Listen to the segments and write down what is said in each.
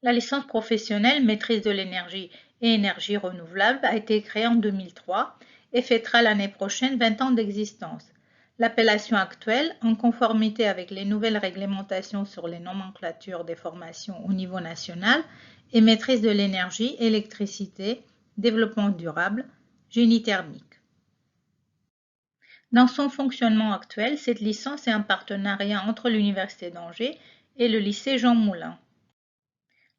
La licence professionnelle maîtrise de l'énergie et énergie renouvelable a été créée en 2003 et fêtera l'année prochaine 20 ans d'existence. L'appellation actuelle, en conformité avec les nouvelles réglementations sur les nomenclatures des formations au niveau national, est maîtrise de l'énergie, électricité, développement durable, génie thermique. Dans son fonctionnement actuel, cette licence est un partenariat entre l'Université d'Angers et le lycée Jean Moulin.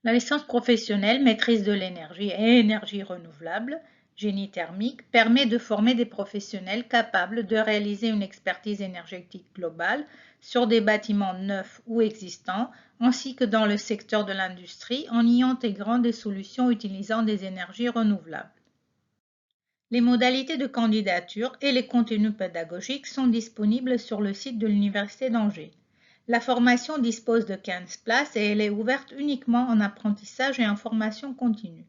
La licence professionnelle maîtrise de l'énergie et énergie renouvelable, génie thermique, permet de former des professionnels capables de réaliser une expertise énergétique globale sur des bâtiments neufs ou existants, ainsi que dans le secteur de l'industrie, en y intégrant des solutions utilisant des énergies renouvelables. Les modalités de candidature et les contenus pédagogiques sont disponibles sur le site de l'Université d'Angers. La formation dispose de 15 places et elle est ouverte uniquement en apprentissage et en formation continue.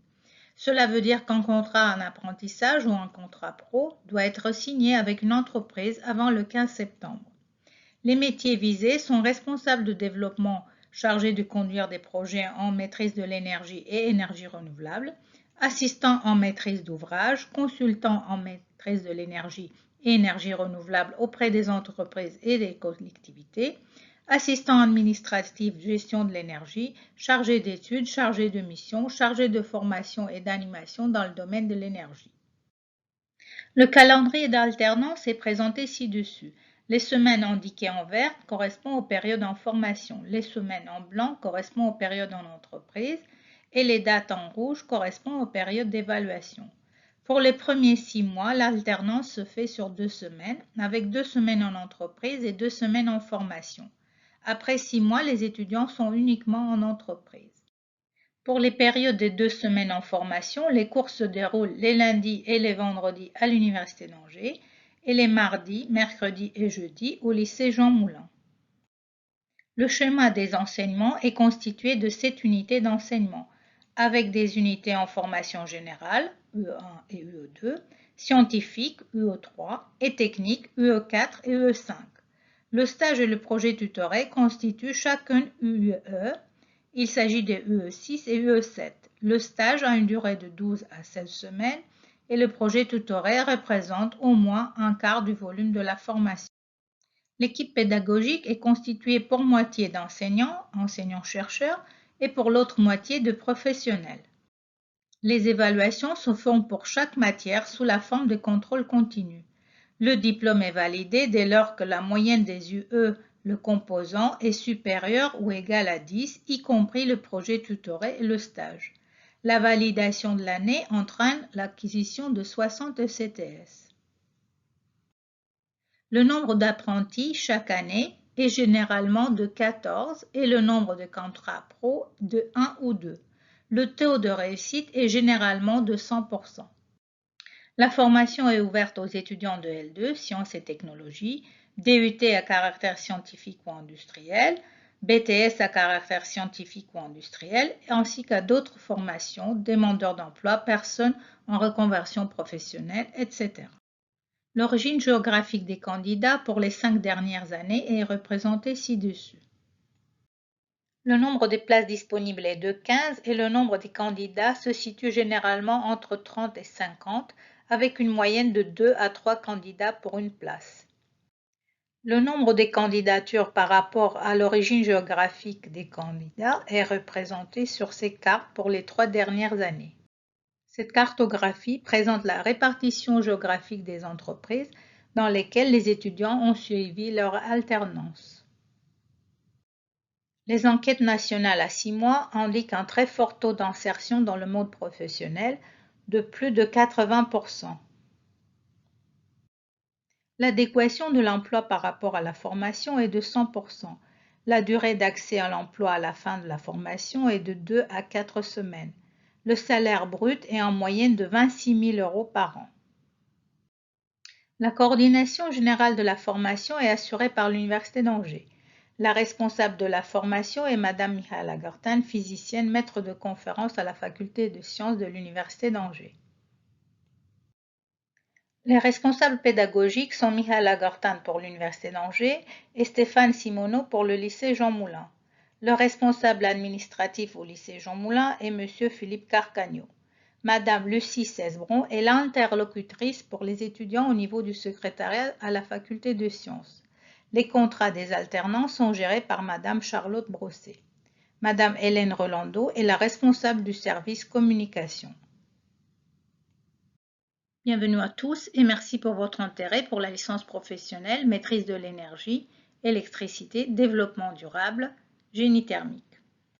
Cela veut dire qu'un contrat en apprentissage ou un contrat pro doit être signé avec une entreprise avant le 15 septembre. Les métiers visés sont responsables de développement chargés de conduire des projets en maîtrise de l'énergie et énergie renouvelable, assistant en maîtrise d'ouvrage, consultant en maîtrise de l'énergie et énergie renouvelable auprès des entreprises et des collectivités, assistant administratif gestion de l'énergie, chargé d'études, chargé de mission, chargé de formation et d'animation dans le domaine de l'énergie. Le calendrier d'alternance est présenté ci-dessus. Les semaines indiquées en vert correspondent aux périodes en formation, les semaines en blanc correspondent aux périodes en entreprise et les dates en rouge correspondent aux périodes d'évaluation. Pour les premiers 6 mois, l'alternance se fait sur 2 semaines, avec 2 semaines en entreprise et 2 semaines en formation. Après 6 mois, les étudiants sont uniquement en entreprise. Pour les périodes de 2 semaines en formation, les cours se déroulent les lundis et les vendredis à l'Université d'Angers et les mardis, mercredis et jeudis au lycée Jean Moulin. Le schéma des enseignements est constitué de 7 unités d'enseignement, avec des unités en formation générale, UE1 et UE2, scientifique, UE3, et technique, UE4 et UE5. Le stage et le projet tutoré constituent chacun UE. Il s'agit des UE6 et UE7. Le stage a une durée de 12 à 16 semaines et le projet tutoré représente au moins un quart du volume de la formation. L'équipe pédagogique est constituée pour moitié d'enseignants, enseignants-chercheurs, et pour l'autre moitié de professionnels. Les évaluations se font pour chaque matière sous la forme de contrôle continu. Le diplôme est validé dès lors que la moyenne des UE, le composant, est supérieure ou égale à 10, y compris le projet tutoré et le stage. La validation de l'année entraîne l'acquisition de 60 ECTS. Le nombre d'apprentis chaque année est généralement de 14 et le nombre de contrats pro de 1 ou 2. Le taux de réussite est généralement de 100%. La formation est ouverte aux étudiants de L2, sciences et technologies, DUT à caractère scientifique ou industriel, BTS à caractère scientifique ou industriel, ainsi qu'à d'autres formations, demandeurs d'emploi, personnes en reconversion professionnelle, etc. L'origine géographique des candidats pour les 5 dernières années est représentée ci-dessus. Le nombre de places disponibles est de 15 et le nombre des candidats se situe généralement entre 30 et 50, avec une moyenne de 2 à 3 candidats pour une place. Le nombre des candidatures par rapport à l'origine géographique des candidats est représenté sur ces cartes pour les 3 dernières années. Cette cartographie présente la répartition géographique des entreprises dans lesquelles les étudiants ont suivi leur alternance. Les enquêtes nationales à 6 mois indiquent un très fort taux d'insertion dans le monde professionnel de plus de 80%. L'adéquation de l'emploi par rapport à la formation est de 100%. La durée d'accès à l'emploi à la fin de la formation est de 2 à 4 semaines. Le salaire brut est en moyenne de 26 000 € par an. La coordination générale de la formation est assurée par l'Université d'Angers. La responsable de la formation est Madame Mihaela Gortan, physicienne, maître de conférence à la faculté de sciences de l'Université d'Angers. Les responsables pédagogiques sont Mihaela Gortan pour l'Université d'Angers et Stéphane Simoneau pour le lycée Jean Moulin. Le responsable administratif au lycée Jean Moulin est M. Philippe Carcagno. Madame Lucie Cesbron est l'interlocutrice pour les étudiants au niveau du secrétariat à la faculté de sciences. Les contrats des alternants sont gérés par Madame Charlotte Brosset. Madame Hélène Rolando est la responsable du service communication. Bienvenue à tous et merci pour votre intérêt pour la licence professionnelle maîtrise de l'énergie, électricité, développement durable, génie thermique.